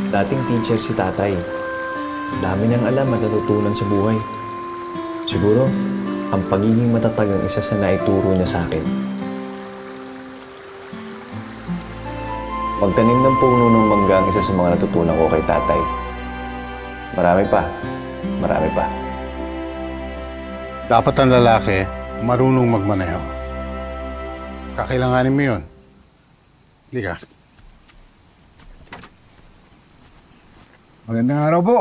Dating teacher si tatay. Dami niyang alam at natutunan sa buhay. Siguro, ang pagiging matatag ang isa sa naituro niya sa akin. Magtanim ng puno ng mangga ang isa sa mga natutunan ko kay tatay. Marami pa. Marami pa. Dapat ang lalaki marunong magmaneho. Kakailanganin mo yun. Halika. Magandang araw po.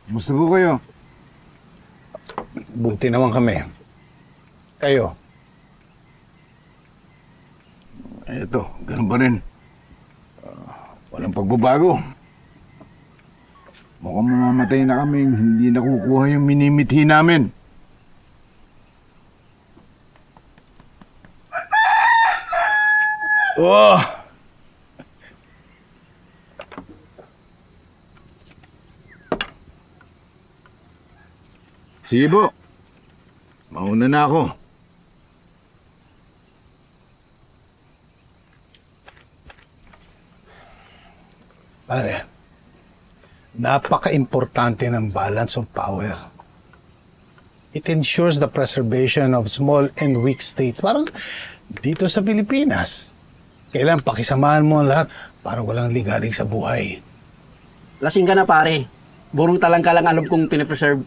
Kumusta po kayo? Buti naman kami. Kayo. Eto, ganun pa rin. Walang pagbabago. Mukhang mamamatay na kami, hindi nakukuha yung minimithi namin. Oh! Sige po. Mauna na ako. Pare, napaka-importante ng balance of power. It ensures the preservation of small and weak states. Parang dito sa Pilipinas. Kailangan pakisamahan mo ang lahat para walang ligalig sa buhay. Lasing ka na pare. Burong talangka lang alam kong pinipreserve.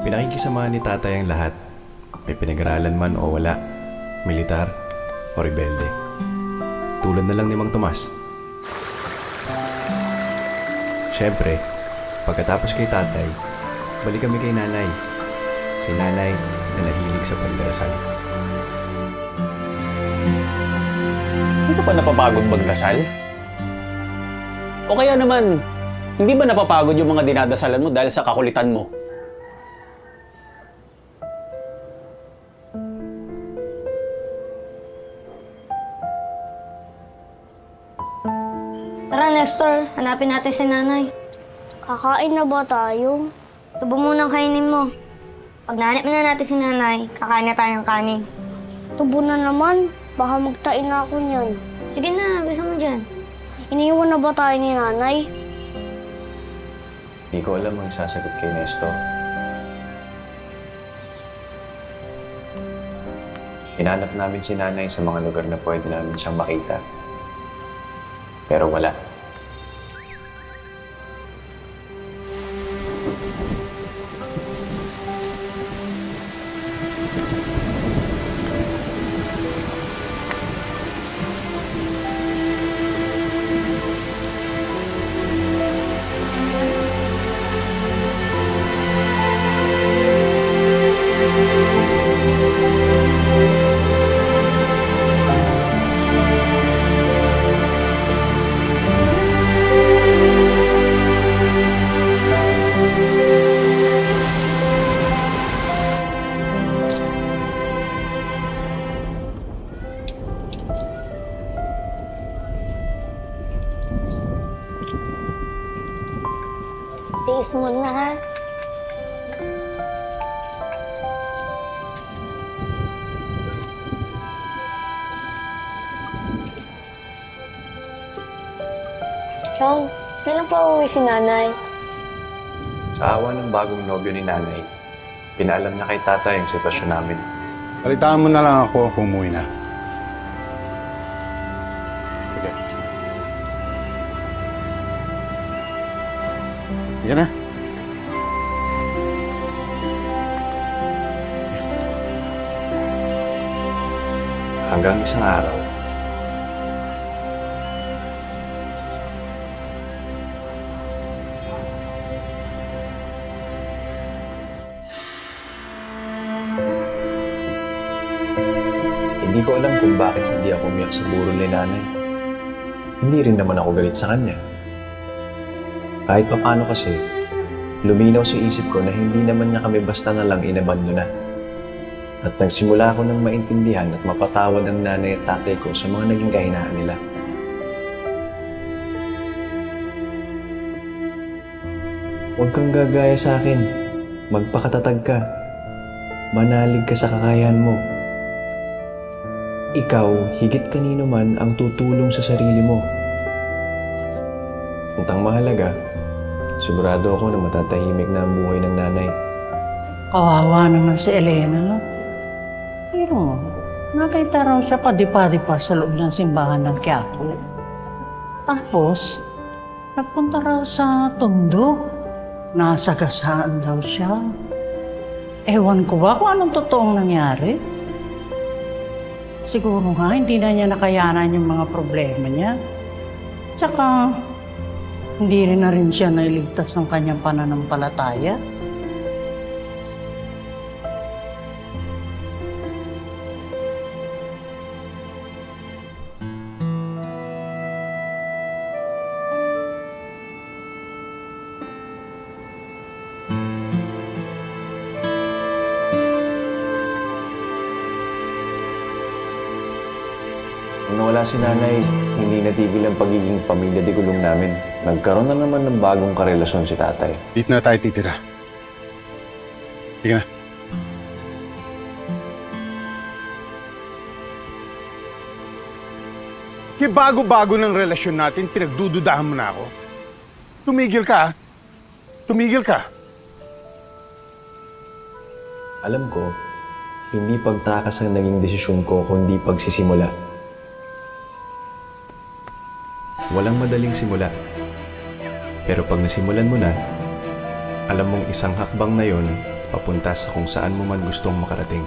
Pinakikisamahan ni tatay ang lahat. May pinag-aralan man o wala. Militar o rebelde. Tulad na lang ni Mang Tomas. Siyempre, pagkatapos kay tatay, balik kami kay nanay. Si nanay na nahilig sa pagdarasal. Hindi ka pa napapagod magdasal? O kaya naman, hindi ba napapagod yung mga dinadasalan mo dahil sa kakulitan mo? Tara, Nestor. Hanapin natin si nanay. Kakain na ba tayo? Tubo munang kainin mo. Pag nahanap na natin si nanay, kakain na tayong kanin. Tubo na naman. Baka magtain na ako niyan. Sige na, bisa mo dyan. Iniiwan na ba tayo ni nanay? Hindi ko alam ang sasagot kay Nestor. Hinanap namin si nanay sa mga lugar na pwede namin siyang makita. Pero wala. Tiis mo na, ha? Chong, kailan pa uuwi si nanay? Sa awa ng bagong nobyo ni nanay, pinaalam niya kay tatay ang sitwasyon namin. Balitaan mo na lang ako kung umuwi na. Sige. Sige na. Hanggang isang araw, hindi ko alam kung bakit hindi ako umiyak sa burol ni nanay. Hindi rin naman ako galit sa kanya. Kahit paano kasi, luminaw sa isip ko na hindi naman niya kami basta na lang inabandona. At nagsimula ako ng maintindihan at mapatawad ang nanay at tatay ko sa mga naging kahinaan nila. Huwag kang gagaya sa akin. Magpakatatag ka. Manalig ka sa kakayahan mo. ikaw, higit kanino man ang tutulong sa sarili mo. At ang mahalaga, sigurado ako na matatahimik na ang buhay ng nanay. Kawawa naman si Elena, no? Pero, nakita raw siya padipa-dipa sa loob ng simbahan ng Quiapo. Tapos, nagpunta raw sa Tondo. Nasagasaan daw siya. Ewan ko ba kung anong totoong nangyari? Siguro nga, hindi na niya nakayanan yung mga problema niya. Tsaka, hindi rin na rin siya nailigtas ng kanyang pananampalataya. Nung nawala si nanay, hindi natigil ang pagiging pamilya di gulong namin. Nagkaroon na naman ng bagong karelasyon si tatay. Dito na tayo titira. Sige na. Kaya bago-bago ng relasyon natin, pinagdududahan mo na ako. Tumigil ka, ha? Tumigil ka. Alam ko, hindi pagtakas ang naging desisyon ko kundi pagsisimula. Walang madaling simula. Pero pag nasimulan mo na, alam mong isang hakbang na yon papunta sa kung saan mo man gustong makarating.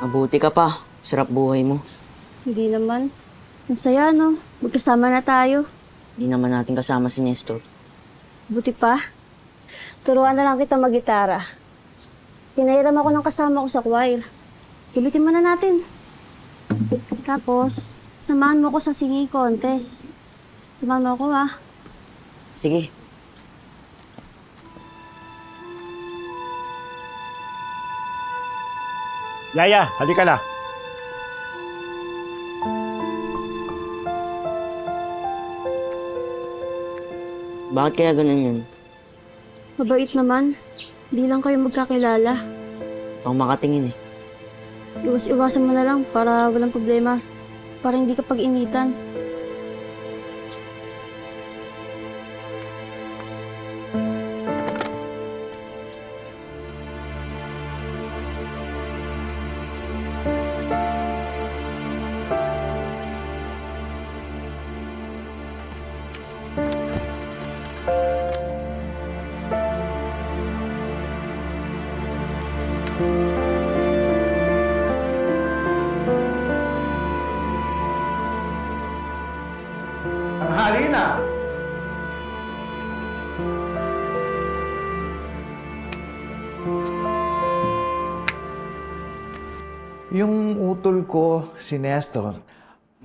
Mabuti ka pa. Sarap buhay mo. Hindi naman. Ang saya, no? Magkasama na tayo. Di naman natin kasama si Nestor. Buti pa. Turuan na lang kita mag-gitara. Kinairam ako ng kasama ko sa choir. Gamitin mo na natin. Tapos, samahan mo ko sa singing contest. Samahan mo ako, ha? Sige. Yaya, halika na. Bakit kaya ganun yun? Mabait naman. Hindi lang kayo magkakilala. Pang makatingin eh. Iwas-iwasan mo na lang para walang problema. Para hindi ka pag-initan. Tanghali na. Yung utol ko, si Nestor,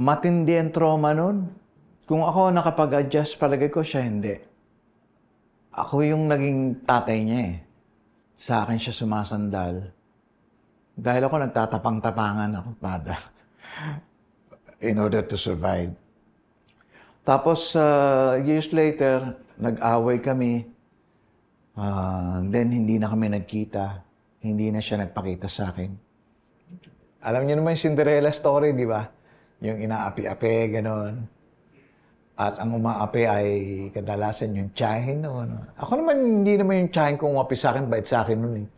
matindi ang trauma nun. Kung ako nakapag-adjust, palagay ko siya hindi. Ako yung naging tatay niya eh. Sa akin siya sumasandal. Dahil ako nagtatapang-tapangan ako, pada. In order to survive. Tapos, years later, nag-away kami. Then, hindi na kami nagkita. Hindi na siya nagpakita sa akin. Alam niyo naman yung Cinderella story, di ba? Yung inaapi-api, gano'n. At ang umaapi ay kadalasan yung tiyahin. Ako naman, hindi naman yung tiyahin ko umapi sa akin, bait sa akin nun eh.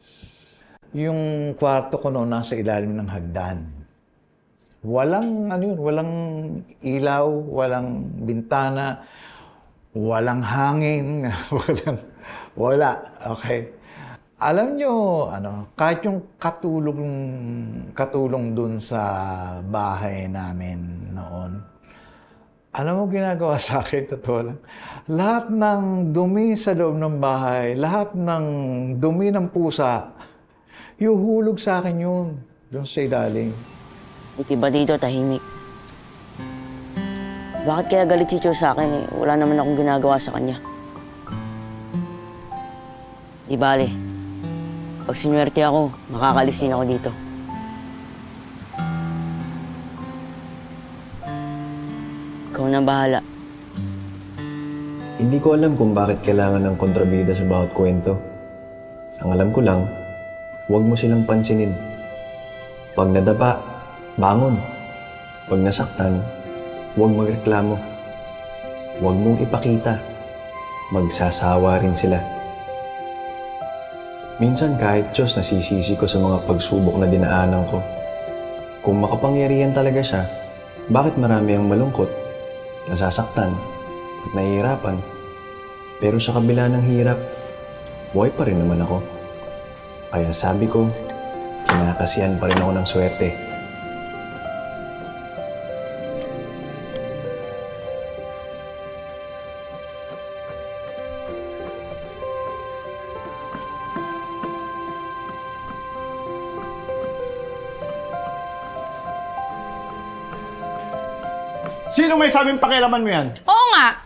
Yung kwarto ko noon nasa ilalim ng hagdan. Walang, walang ilaw, walang bintana, walang hangin, wala. Okay. Alam nyo, kahit yung katulong dun sa bahay namin noon, alam mo ginagawa sa akin, totoo lang. Lahat ng dumi sa loob ng bahay, lahat ng dumi ng pusa, yuhulog sa akin yun, doon sa ilalim. Buti ba dito tahimik? Bakit kaya galit si Cho sa akin eh? Wala naman akong ginagawa sa kanya. Di bale. Pag sinuwerte ako, makakalis din ako dito. Ikaw na bahala. Hindi ko alam kung bakit kailangan ng kontrabida sa bawat kwento. Ang alam ko lang, huwag mo silang pansinin. Pag nadapa, bangon. Pag nasaktan, huwag magreklamo. Huwag mong ipakita. Magsasawa rin sila. Minsan kahit Diyos nasisisi ko sa mga pagsubok na dinaanan ko. Kung makapangyarihan talaga siya, bakit marami ang malungkot, nasasaktan, at nahihirapan? Pero sa kabila ng hirap, buhay pa rin naman ako. Kaya sabi ko, kinakasihan pa rin ako ng swerte. Sino may sabing pakialaman mo yan? Oo nga.